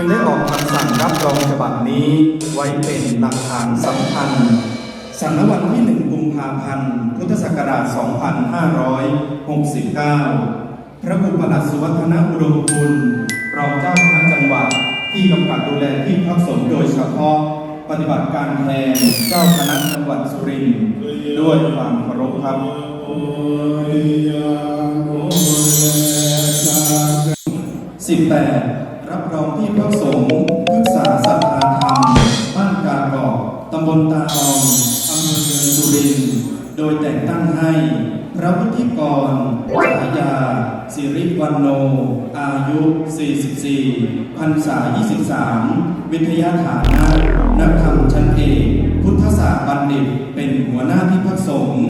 ได้ออกคำสั่งรับรองฉบับนี้ไว้เป็นหลักฐานสำคัญสั่งณวันที่ 1 กุมภาพันธ์ พุทธศักราช 2569 พระครูประหลัดสุวัฒนอุดมคุณรองเจ้าคณะจังหวัดที่กำกับดูแลที่พักสงฆ์โดยเฉพาะปฏิบัติการแทนเจ้าคณะจังหวัดสุรินทร์ด้วยความเคารพครับ18รับรองที่พักสงฆ์พฤกษาศรัทธาธรรมบ้านกาเกาะตำบลตาอองอำเภอเมืองสุรินทร์โดยแต่งตั้งให้พระวุฒิกรฉายาสิริวันโนอายุ 44 พรรษา 23 วิทยาฐานะนักธรรมชั้นเอกพุทธศาสตร์บัณฑิตเป็นหัวหน้าที่พักสงฆ์